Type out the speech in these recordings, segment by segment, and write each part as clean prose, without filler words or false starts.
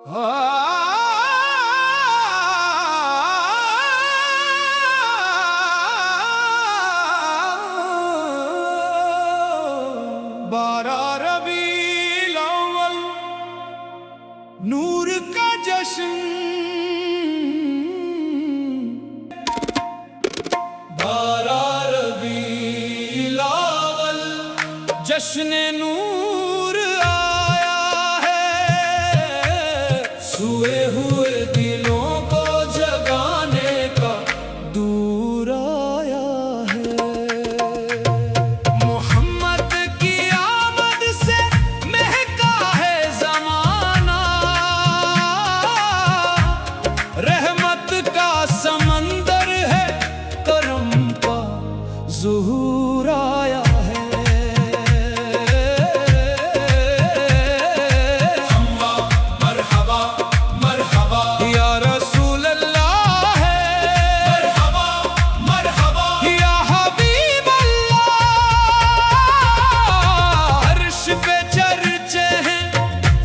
12 रबीउल अव्वल नूर का जश्न, 12 रबीउल अव्वल जश्न नूर आया है, सोए हुए दिलों को जगाने का दूर आया है। मोहम्मद की आमद से महका है ज़माना, रहमत का समंदर है, करम का ज़ुहूर आया है।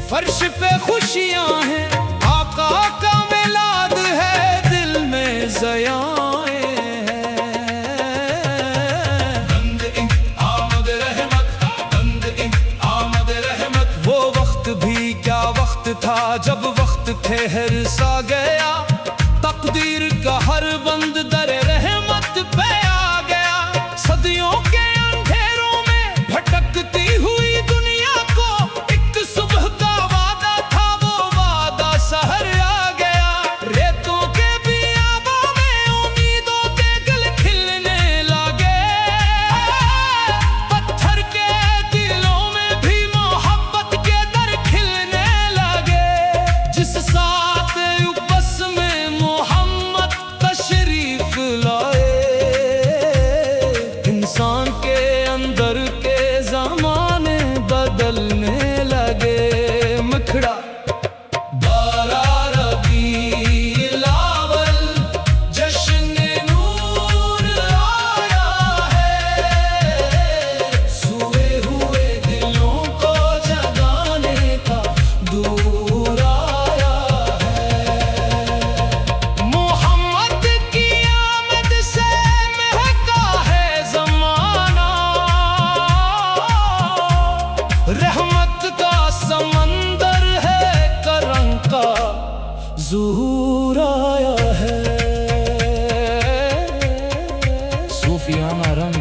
फर्श पे खुशियां हैं, आका का मिलाद है, दिल में ज़याएं हैं। आमद रहमत, वो वक्त भी क्या वक्त था जब वक्त ठहर सा गया, तकदीर का हर बंद दर रहमत पे आ गया। सदियों के अंधेरों में भटकती हुई दुनिया को एक सुबह का वादा था, वो वादा सहर आ गया। रेतों के बियाबों में उम्मीदों के गल खिलने लगे, पत्थर के दिलों में भी मोहब्बत के दर खिलने लगे। जिस साथ उपस में मोहम्मद तशरीफ लाए, इंसान के अंदर के ज़माने बदलने लगे। मुखड़ा 12 रबीउल अव्वल जश्न नूर आया है, सोए हुए दिलों को जगाने का दूर आया है। मोहम्मद की आमद से महका है ज़माना, रहमत का समंदर है, करम का ज़ुहूर आया है। सूफियाना रंग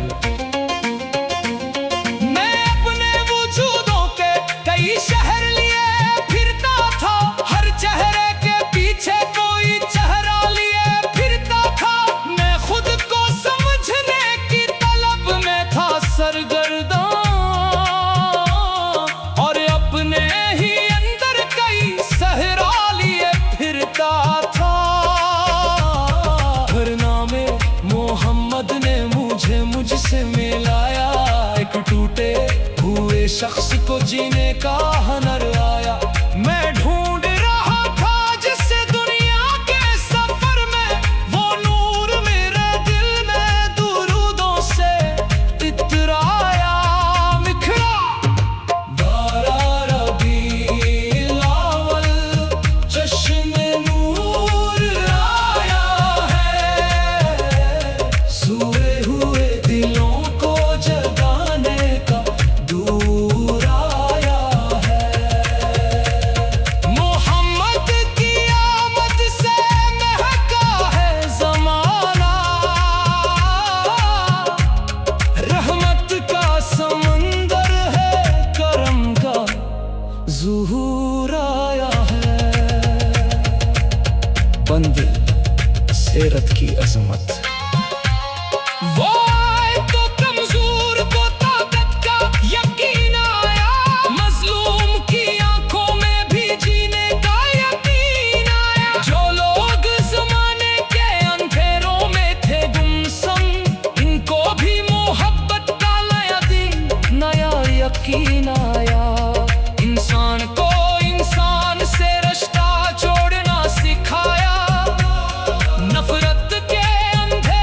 मैं अपने वजूदों के कई शहर लिए फिरता था, हर चेहरे के पीछे कोई चेहरा लिए फिरता था। मैं खुद को समझने की तलब में था सरगर्दां, और अपने ही अंदर कई सहरा लिए फिरता था। हर नामे मोहम्मद ने मुझे मुझसे मिलाया, एक टूटे हुए शख्स को जीने का हुनर आया। मैं ढूंढ रहा था जिससे दुनिया के सफर में वो नूर मेरे दिल में दुरूदों से इतराया। निखरा 12 रबीउल अव्वल जश्न नूर आया है, सोए हुए दिलों को जगाने का दूर आया है। मोहम्मद की आमद से महका है ज़माना, रहमत का समंदर है, करम का ज़ुहूर आया है। बंद सीरत की अज़मत, वो आए तो कमजोर को ताकत का यकीन आया, मजलूम की आंखों में भी जीने का यकीन आया। जो लोग ज़माने के अंधेरों में थे गुमसुम, इनको भी मोहब्बत का नया दिन, नया यकीन आया। इंसान को इंसान से रिश्ता जोड़ना सिखाया, नफरत के अंधेरे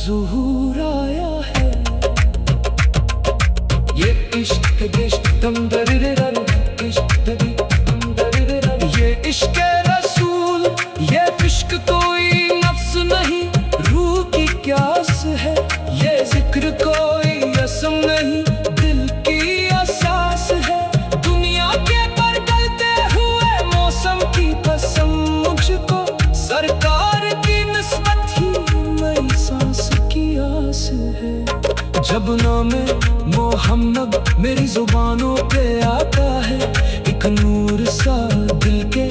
ज़ुहूर आया है। ये इश्क दिश्क दम दरिरर, इश्क दरी दम दरिरर, ये इश्क रसूल, ये इश्क कोई नफ्स नहीं, रूह की क्यास है। ये जिक्र कोई असम नहीं, दिल की एहसास है। दुनिया के बदलते हुए मौसम की कसम मुझको, सरकार की निस्बत ही नई सांस की आस है। जब नामे मोहम्मद मेरी जुबानों पे आता है, एक नूर सा दिल के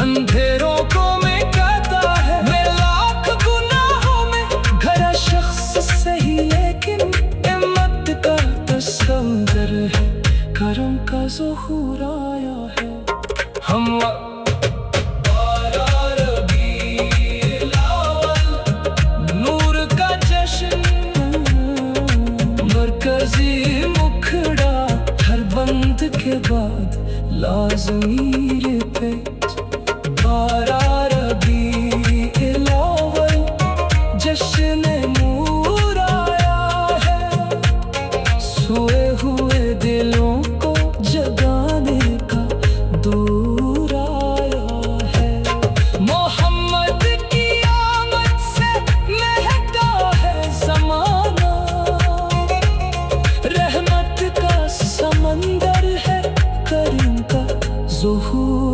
अंधेरों को मिटाता है। मैं लाख गुनाहों में घरा शख्स सही, लेकिन हिम्मत का तसव्वुर है, करम का ज़ुहूर आया है। हम नूर का जश्न, मरकजी मुखड़ा, हर बंद के बाद लाज़मी रिपीट। बारह रबीउल अव्वल, जश्न नूर आया है, सोए हुए दिलों को जगाने का दूर आया है। मोहम्मद की आमद से महका है ज़माना, रहमत का समंदर है, करीम का ज़ुहूर